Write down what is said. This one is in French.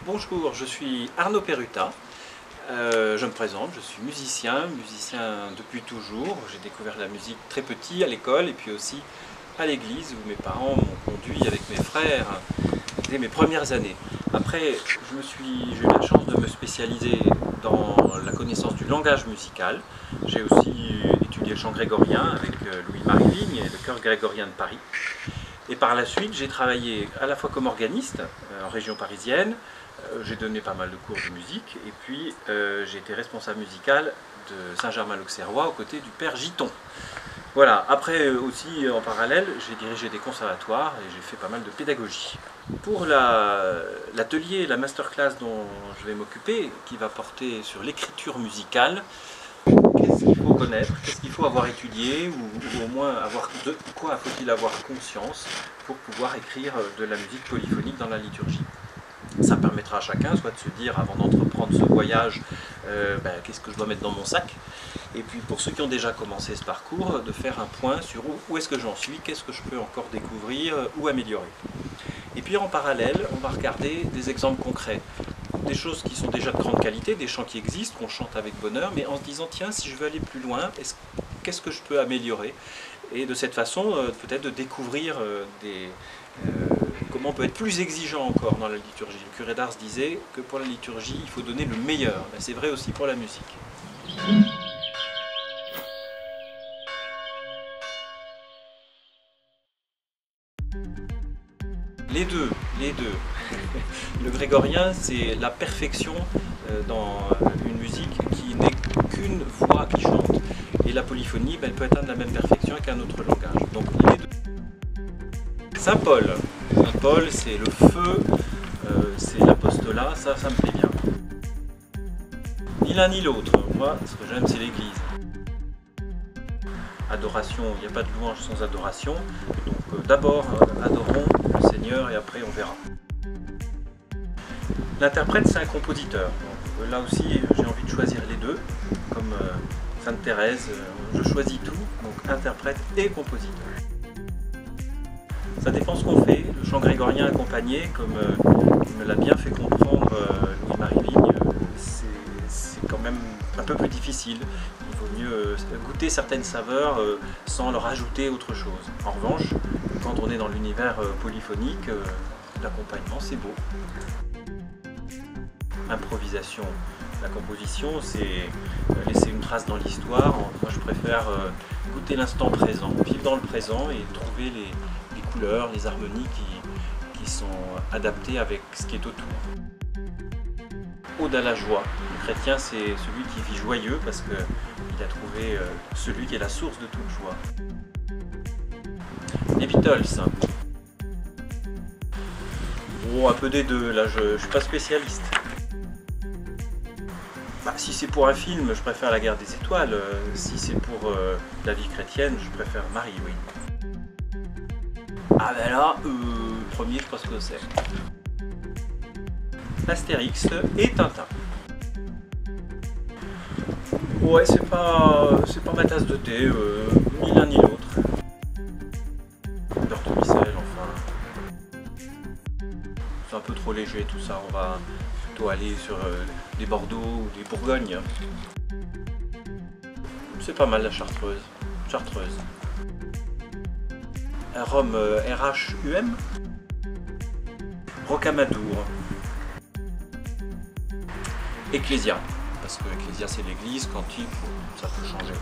Bonjour, je suis Arnaud Perruta. Je me présente, je suis musicien depuis toujours. J'ai découvert la musique très petit à l'école et puis aussi à l'église où mes parents m'ont conduit avec mes frères dès mes premières années. Après, j'ai eu la chance de me spécialiser dans la connaissance du langage musical. J'ai aussi étudié le chant grégorien avec Louis-Marie Vigne et le chœur grégorien de Paris. Et par la suite, j'ai travaillé à la fois comme organiste en région parisienne. J'ai donné pas mal de cours de musique et puis j'ai été responsable musical de Saint-Germain-l'Auxerrois aux côtés du père Giton. Voilà, après aussi en parallèle, j'ai dirigé des conservatoires et j'ai fait pas mal de pédagogie. Pour l'atelier, la masterclass dont je vais m'occuper, qui va porter sur l'écriture musicale, qu'est-ce qu'il faut connaître, qu'est-ce qu'il faut avoir étudié ou au moins de quoi faut-il avoir conscience pour pouvoir écrire de la musique polyphonique dans la liturgie. Ça permettra à chacun soit de se dire avant d'entreprendre ce voyage qu'est-ce que je dois mettre dans mon sac, et puis pour ceux qui ont déjà commencé ce parcours, de faire un point sur où est-ce que j'en suis, qu'est-ce que je peux encore découvrir ou améliorer. Et puis en parallèle, on va regarder des exemples concrets, des choses qui sont déjà de grande qualité, des chants qui existent, qu'on chante avec bonheur, mais en se disant tiens, si je veux aller plus loin, qu'est-ce que je peux améliorer? Et de cette façon, peut-être de découvrir comment on peut être plus exigeant encore dans la liturgie. Le curé d'Ars disait que pour la liturgie, il faut donner le meilleur. C'est vrai aussi pour la musique. Les deux. Le grégorien, c'est la perfection dans une musique qui n'est qu'une voix qui chante. Et la polyphonie, elle peut atteindre la même perfection qu'un autre langage. Donc les deux. Saint Paul, c'est le feu, c'est l'apostolat, ça me plaît bien. Ni l'un ni l'autre, moi ce que j'aime c'est l'église. Adoration, il n'y a pas de louange sans adoration, donc d'abord adorons le Seigneur et après on verra. L'interprète c'est un compositeur, donc, là aussi j'ai envie de choisir les deux, comme Sainte Thérèse, je choisis tout, donc interprète et compositeur. Ça dépend ce qu'on fait. Le chant grégorien accompagné, comme me l'a bien fait comprendre Louis-Marie Vigne, c'est quand même un peu plus difficile. Il vaut mieux goûter certaines saveurs sans leur ajouter autre chose. En revanche, quand on est dans l'univers polyphonique, l'accompagnement c'est beau. Improvisation. La composition, c'est laisser une trace dans l'histoire. Moi je préfère goûter l'instant présent, vivre dans le présent et trouver les couleurs, les harmonies qui sont adaptées avec ce qui est autour. Ode à la joie. Le chrétien, c'est celui qui vit joyeux parce qu'il a trouvé celui qui est la source de toute joie. Les Beatles. Bon, un peu des deux, là je suis pas spécialiste. Si c'est pour un film, je préfère La Guerre des Étoiles. Si c'est pour la vie chrétienne, je préfère Marie, oui. Ah ben là, premier, je sais pas ce que c'est. Astérix et Tintin. Ouais, c'est pas ma tasse de thé, ni l'un ni l'autre. Beurre de Micelle, enfin. C'est un peu trop léger tout ça, on va plutôt aller sur des Bordeaux ou des Bourgognes. C'est pas mal la chartreuse. Rhum RHUM. Rocamadour. Ecclésia, parce que Ecclésia c'est l'église, cantique, ça peut changer.